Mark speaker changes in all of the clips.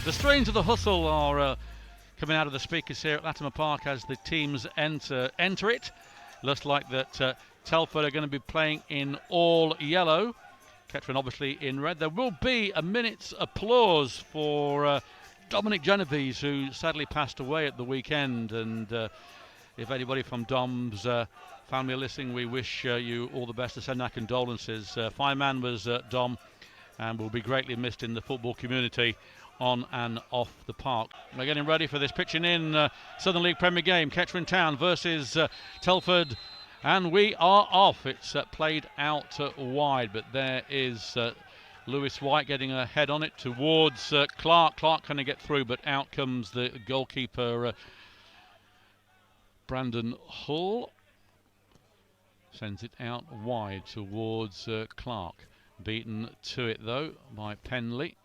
Speaker 1: The strains of the hustle are coming out of the speakers here at Latimer Park as the teams enter it. Looks like that Telford are going to be playing in all yellow. Kettering obviously in red. There will be a minute's applause for Dominic Genovese, who sadly passed away at the weekend. And if anybody from Dom's family are listening, we wish you all the best to send our condolences. Fine man was Dom, and will be greatly missed in the football community on and off the park. We're getting ready for this pitching in Southern League Premier game. Kettering Town versus Telford, and we are off. It's played out wide, but there is Lewis White getting a head on it towards Clark. Clark can get through, but out comes the goalkeeper Brandon Hull. Sends it out wide towards Clark. Beaten to it though by Penley.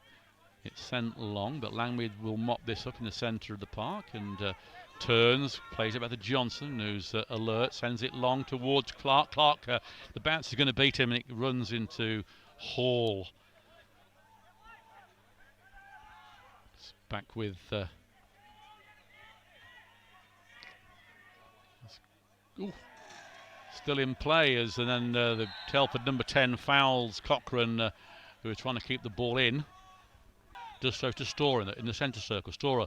Speaker 1: It's sent long, but Langmead will mop this up in the centre of the park and turns, plays it back to Johnson, who's alert, sends it long towards Clark. Clark, the bounce is going to beat him, and it runs into Hall. It's back with still in play, and then the Telford number 10 fouls Cochrane, who is trying to keep the ball in. Does so to Storer in the centre circle. Storer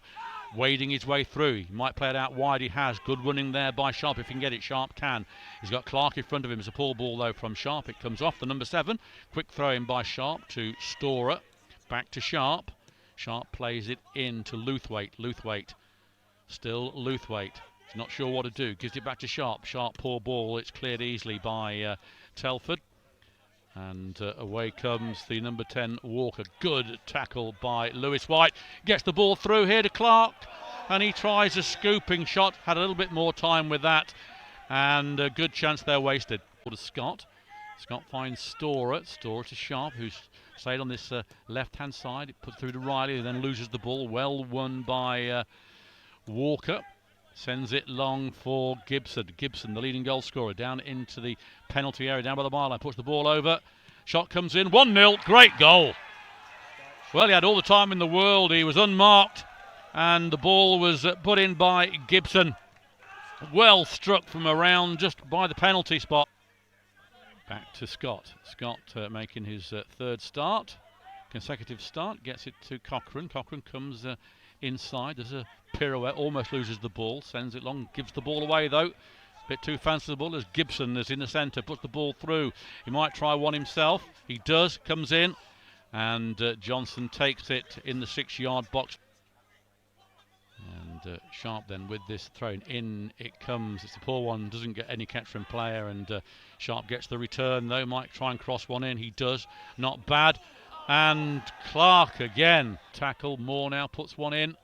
Speaker 1: wading his way through. He might play it out wide. He has. Good running there by Sharp. If he can get it, Sharp can. He's got Clark in front of him. It's a poor ball though from Sharp. It comes off the number 7. Quick throw in by Sharp to Storer. Back to Sharp. Sharp plays it in to Luthwaite. Luthwaite. Still Luthwaite. He's not sure what to do. Gives it back to Sharp. Sharp, poor ball. It's cleared easily by Telford. And away comes the number 10 Walker. Good tackle by Lewis White. Gets the ball through here to Clark, and he tries a scooping shot. Had a little bit more time with that, and a good chance there wasted. To Scott. Scott finds Storer. Storer to Sharp, who's stayed on this left hand side. It puts through to Riley, who then loses the ball. Well won by Walker. Sends it long for Gibson. Gibson, the leading goal scorer, down into the penalty area, down by the byline. Puts the ball over. Shot comes in. 1-0. Great goal. Well, he had all the time in the world. He was unmarked, and the ball was put in by Gibson. Well struck from around just by the penalty spot. Back to Scott. Scott making his third start. Consecutive start. Gets it to Cochrane. Cochrane comes inside. There's a pirouette, almost loses the ball, sends it long, gives the ball away though. Bit too fanciful as Gibson is in the centre, puts the ball through. He might try one himself. He does, comes in, and Johnson takes it in the 6-yard box. And Sharp then with this thrown in it comes. It's a poor one, doesn't get any catch from player, and Sharp gets the return though. Might try and cross one in. He does, not bad. And Clark again, tackle. Moore now puts one in.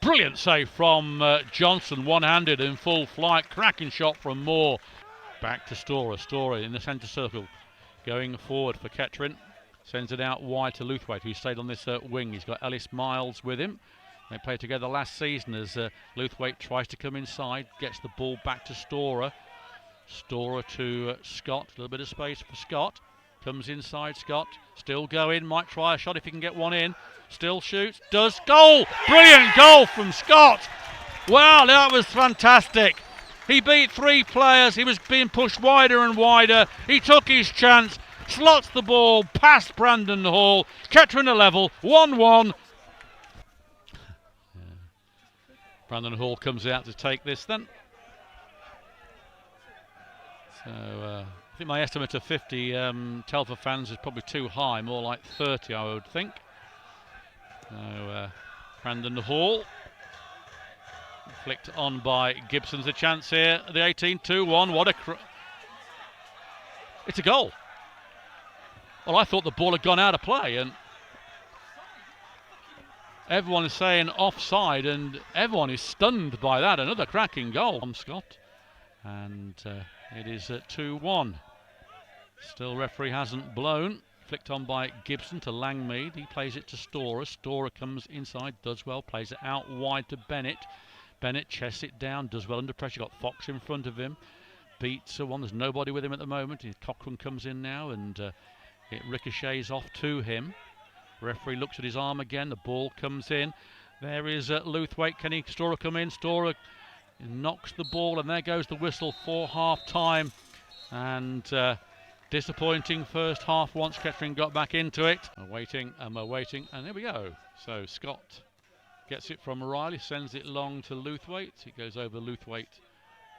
Speaker 1: Brilliant save from Johnson, one-handed in full flight. Cracking shot from Moore. Back to Storer. Storer in the centre circle, going forward for Kettering. Sends it out wide to Luthwaite, who stayed on this wing. He's got Ellis Miles with him. They played together last season as Luthwaite tries to come inside. Gets the ball back to Storer. Storer to Scott. A little bit of space for Scott. Comes inside, Scott. Still going. Might try a shot if he can get one in. Still shoots, does, goal! Brilliant goal from Scott! Wow, that was fantastic. He beat 3 players, he was being pushed wider and wider. He took his chance, slots the ball past Brandon Hall. Kettering a level, 1-1. Brandon Hall comes out to take this then. So I think my estimate of 50 Telford fans is probably too high, more like 30 I would think. So Brandon Hall flicked on by Gibson's a chance here. The 18-2-1. What a it's a goal. Well, I thought the ball had gone out of play, and everyone is saying offside, and everyone is stunned by that. Another cracking goal from Scott, and it is 2-1. Still, referee hasn't blown. Flicked on by Gibson to Langmead. He plays it to Storer. Storer comes inside, does well, plays it out wide to Bennett. Bennett chests it down, does well under pressure. Got Fox in front of him. Beats one. There's nobody with him at the moment. Cochrane comes in now, and it ricochets off to him. Referee looks at his arm again. The ball comes in. There is Luthwaite. Can he Storer come in? Storer knocks the ball, and there goes the whistle for half-time. And disappointing first half once Kettering got back into it. Awaiting and awaiting, and there we go. So Scott gets it from Riley, sends it long to Luthwaite. It goes over Luthwaite,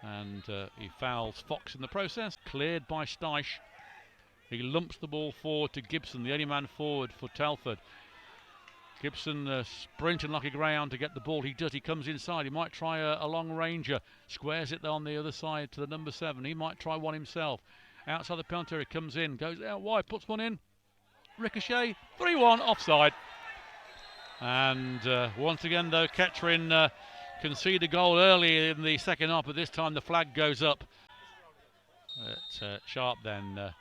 Speaker 1: and he fouls Fox in the process. Cleared by Steisch. He lumps the ball forward to Gibson, the only man forward for Telford. Gibson sprinting like a greyhound to get the ball. He does. He comes inside. He might try a long ranger. Squares it on the other side to the number 7. He might try one himself. Outside the penalty area, comes in, goes out wide, puts one in. Ricochet, 3-1, offside. And once again, though, Kettering conceded a goal early in the second half, but this time the flag goes up. Sharp then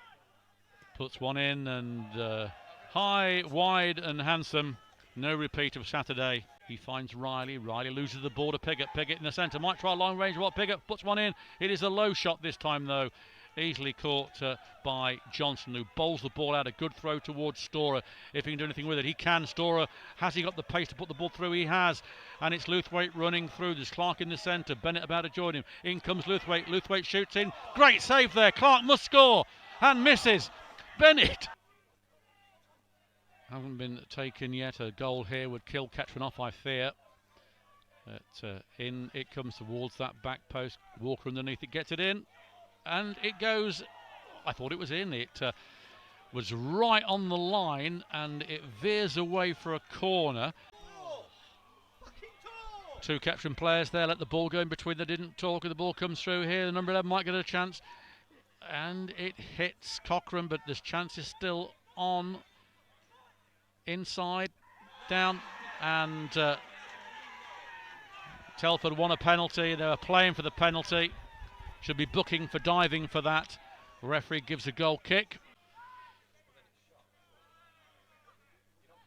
Speaker 1: puts one in, and high, wide and handsome. No repeat of Saturday. He finds Riley. Riley loses the ball to Piggott. Piggott in the centre. Might try a long range. What? Piggott puts one in. It is a low shot this time, though. Easily caught by Johnson, who bowls the ball out. A good throw towards Storer. If he can do anything with it, he can. Storer, has he got the pace to put the ball through? He has. And it's Luthwaite running through. There's Clark in the centre. Bennett about to join him. In comes Luthwaite. Luthwaite shoots in. Great save there. Clark must score. And misses. Bennett. Hasn't been taken yet. A goal here would kill Kettering off, I fear. But in it comes towards that back post. Walker underneath it, gets it in. And it goes, I thought it was in. It was right on the line, and it veers away for a corner. Two Kettering players there, let the ball go in between. They didn't talk, and the ball comes through here. The number 11 might get a chance. And it hits Cochrane, but this chance is still on. Inside, down, and Telford won a penalty. They were playing for the penalty. Should be booking for diving for that. The referee gives a goal kick.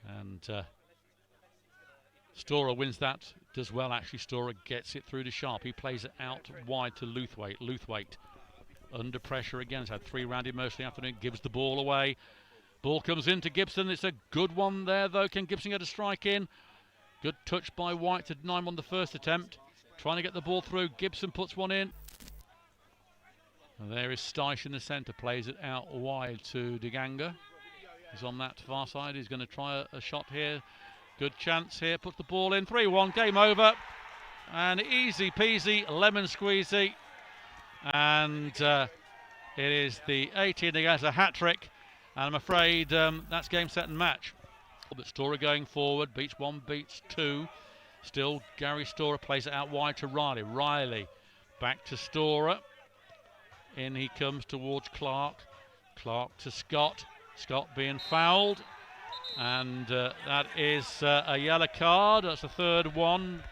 Speaker 1: And Storer wins that. Does well, actually. Storer gets it through to Sharp. He plays it out wide to Luthwaite. Luthwaite under pressure again. He's had 3 rounded most of the afternoon. Gives the ball away. Ball comes in to Gibson. It's a good one there, though. Can Gibson get a strike in? Good touch by White to deny him on the first attempt. Trying to get the ball through. Gibson puts one in. And there is Steisch in the centre. Plays it out wide to De Ganga. He's on that far side. He's going to try a shot here. Good chance here. Puts the ball in. 3-1. Game over. And easy peasy. Lemon squeezy. And it is the 18th. He has a hat-trick. And I'm afraid that's game, set and match. But Storer going forward, beats 1, beats 2. Still Gary Storer plays it out wide to Riley. Riley back to Storer. In he comes towards Clark. Clark to Scott. Scott being fouled. And that is a yellow card. That's the third one.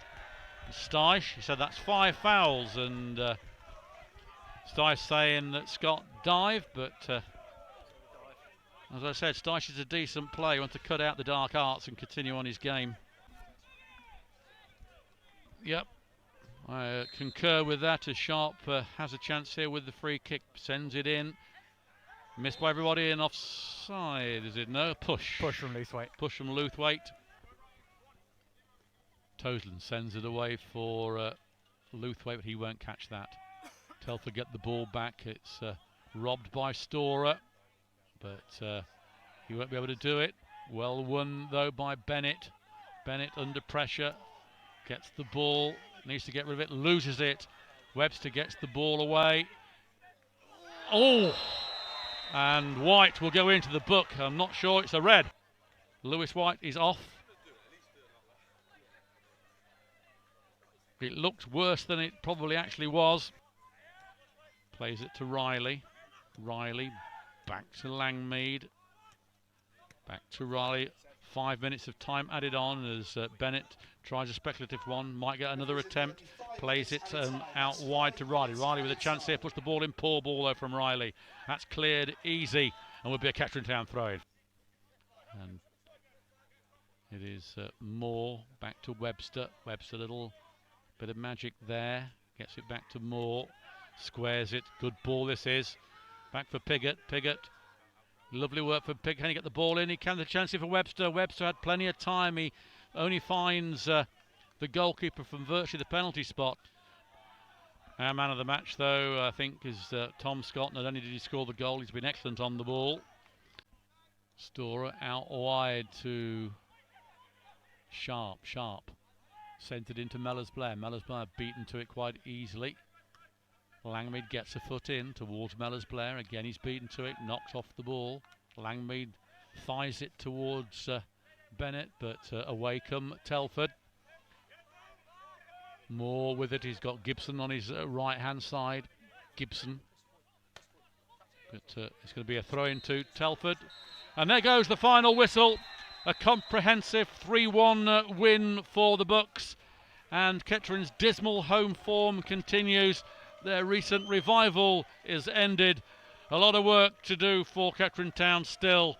Speaker 1: Steisch, he said that's 5 fouls. And Steisch saying that Scott dived, but as I said, Steisch is a decent player. He wants to cut out the dark arts and continue on his game. Yep, I concur with that, as Sharp has a chance here with the free kick. Sends it in. Missed by everybody, and offside, is it? No, push.
Speaker 2: Push from Luthwaite.
Speaker 1: Push from Luthwaite. Tosland sends it away for Luthwaite, but he won't catch that. Telford get the ball back. It's robbed by Storer. But he won't be able to do it. Well won, though, by Bennett. Bennett under pressure. Gets the ball. Needs to get rid of it. Loses it. Webster gets the ball away. Oh! And White will go into the book. I'm not sure it's a red. Lewis White is off. It looked worse than it probably actually was. Plays it to Riley. Riley. Back to Langmead. Back to Riley. 5 minutes of time added on as Bennett tries a speculative one. Might get another attempt. Plays it out wide to Riley. Riley with a chance here. Puts the ball in. Poor ball though from Riley. That's cleared easy. And would be a Kettering Town throw-in. And it is Moore. Back to Webster. Webster, a little bit of magic there. Gets it back to Moore. Squares it. Good ball this is. Back for Piggott. Piggott Lovely work for Pig. Can he get the ball in? He can. The chance here for Webster. Webster had plenty of time. He only finds the goalkeeper from virtually the penalty spot. Our man of the match, though, I think, is Tom Scott. Not only did he score the goal, he's been excellent on the ball. Storer out wide to Sharp. Centred into Mellors Blair. Mellors Blair beaten to it quite easily. Langmead gets a foot in towards Mellors Blair. Again, he's beaten to it, knocks off the ball. Langmead thighs it towards Bennett, but away come Telford. Moore with it. He's got Gibson on his right-hand side. Gibson. But it's going to be a throw into Telford. And there goes the final whistle. A comprehensive 3-1 win for the Bucks. And Kettering's dismal home form continues. Their recent revival is ended. A lot of work to do for Kettering Town still.